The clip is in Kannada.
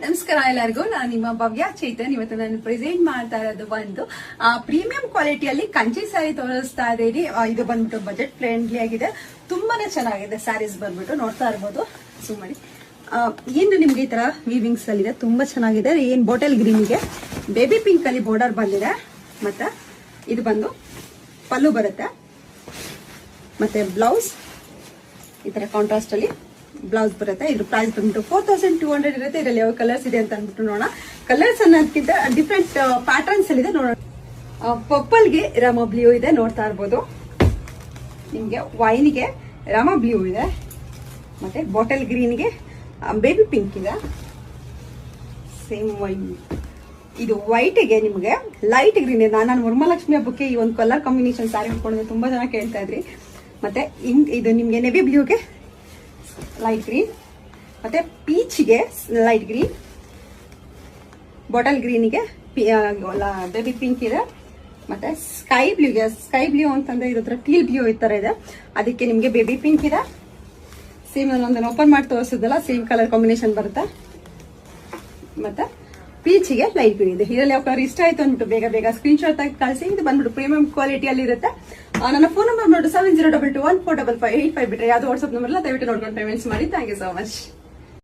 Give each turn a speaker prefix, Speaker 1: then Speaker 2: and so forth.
Speaker 1: ನಮಸ್ಕಾರ ಎಲ್ಲರಿಗೂ. ನಾನು ನಿಮ್ಮ ಭವ್ಯ ಚೇತನ್. ಇವತ್ತು ನಾನು ಪ್ರೆಸೆಂಟ್ ಮಾಡ್ತಾ ಇರೋದು ಒಂದು ಪ್ರೀಮಿಯಂ ಕ್ವಾಲಿಟಿಯಲ್ಲಿ ಕಂಚಿ ಸ್ಯಾರಿ ತೋರಿಸ್ತಾ ಇದ್ದೀನಿ. ಇದು ಬಂದ್ಬಿಟ್ಟು ಬಜೆಟ್ ಫ್ರೆಂಡ್ಲಿ ಆಗಿದೆ, ತುಂಬಾನೇ ಚೆನ್ನಾಗಿದೆ ಸ್ಯಾರೀಸ್ ಬಂದ್ಬಿಟ್ಟು ನೋಡ್ತಾ ಇರ್ಬೋದು. ಸುಮ್ಮನೆ ಏನು ನಿಮ್ಗೆ ಈ ತರ ವೀವಿಂಗ್ಸ್ ಅಲ್ಲಿ ಇದೆ, ತುಂಬಾ ಚೆನ್ನಾಗಿದೆ. ಏನ್ ಬಾಟಲ್ ಗ್ರೀನ್ಗೆ ಬೇಬಿ ಪಿಂಕ್ ಅಲ್ಲಿ ಬಾರ್ಡರ್ ಬಂದಿದೆ. ಮತ್ತೆ ಇದು ಬಂದು ಪಲ್ಲು ಬರುತ್ತೆ, ಮತ್ತೆ ಬ್ಲೌಸ್ ಈ ತರ ಕಾಂಟ್ರಾಸ್ಟ್ ಅಲ್ಲಿ ಬ್ಲೌಸ್ ಬರುತ್ತೆ. ಇದ್ರ ಪ್ರೈಸ್ ಬಂದ್ಬಿಟ್ಟು 4200 ಇರುತ್ತೆ. ಇದರಲ್ಲಿ ಯಾವ ಕಲರ್ಸ್ ಇದೆ ಅಂತ ಅಂದ್ಬಿಟ್ಟು ನೋಡೋಣ. ಕಲರ್ಸ್ ಅನ್ನೋದಕ್ಕಿಂತ ಡಿಫ್ರೆಂಟ್ ಪ್ಯಾಟರ್ನ್ಸ್ ಅಲ್ಲಿ ಇದೆ ನೋಡೋಣ. ಪರ್ಪಲ್ಗೆ ರಾಮ ಬ್ಲೂ ಇದೆ, ನೋಡ್ತಾ ಇರ್ಬೋದು. ನಿಮ್ಗೆ ವೈನ್ಗೆ ರಾಮ ಬ್ಲೂ ಇದೆ, ಮತ್ತೆ ಬಾಟಲ್ ಗ್ರೀನ್ಗೆ ಬೇಬಿ ಪಿಂಕ್ ಇದೆ. Same wine. ಇದು ವೈಟ್ಗೆ ನಿಮ್ಗೆ ಲೈಟ್ ಗ್ರೀನ್ ಇದೆ. ನಾನು ವರಮಹಾಲಕ್ಷ್ಮಿ ಹಬ್ಬಕ್ಕೆ ಈ ಒಂದು ಕಲರ್ ಕಾಂಬಿನೇಷನ್ ಸ್ಯಾರಿ ಉಟ್ಕೊಂಡಿದ್ದೆ, ತುಂಬಾ ಜನ ಕೇಳ್ತಾ ಇದ್ರಿ. ಮತ್ತೆ ಇದು ನಿಮ್ಗೆ ನೆವಿ ಬ್ಲೂಗೆ ಲೈಟ್ ಗ್ರೀನ್, ಮತ್ತೆ ಪೀಚ್ಗೆ ಲೈಟ್ ಗ್ರೀನ್, ಬಾಟಲ್ ಗ್ರೀನ್ಗೆ ಬೇಬಿ ಪಿಂಕ್ ಇದೆ, ಮತ್ತೆ ಸ್ಕೈ ಬ್ಲೂ ಅಂತಂದ್ರೆ ಇದ್ರ ಟೀಲ್ ಬ್ಲೂ ಈ ತರ ಇದೆ, ಅದಕ್ಕೆ ನಿಮ್ಗೆ ಬೇಬಿ ಪಿಂಕ್ ಇದೆ. ಸೇಮ್ ಒಂದನ್ನು ಓಪನ್ ಮಾಡಿ ತೋರಿಸಿದಲ್ಲ, ಸೇಮ್ ಕಲರ್ ಕಾಂಬಿನೇಷನ್ ಬರುತ್ತೆ. ಮತ್ತೆ ಪೀಚ್ಗೆ ಲೈಟ್ ಗ್ರೀನ್ ಇದೆ. ಇದರಲ್ಲಿ ಯಾವ ಕಲರ್ ಇಷ್ಟ ಆಯ್ತು ಅಂದ್ಬಿಟ್ಟು ಬೇಗ ಸ್ಕ್ರೀನ್ ಶಾಟ್ ಆಗಿ ಕಳಿಸಿ. ಇದು ಬಂದ್ಬಿಟ್ಟು ಪ್ರೀಮಿಯಂ ಕ್ವಾಲಿಟಿಯಲ್ಲಿ ಇರುತ್ತೆ. ನನ್ನ ಫೋನ್ ನಂಬರ್ ನೋಡಿ 7022145585 ಬಿಟ್ರೆ ಯಾವ್ದು ವಾಟ್ಸ್ಆಪ್ ನಂಬರ್ ಇಲ್ಲ, ದಯವಿಟ್ಟು ನೋಡ್ಕೊಂಡು ಪೇಮೆಂಟ್ಸ್ ಮಾಡಿ. Thank you so much.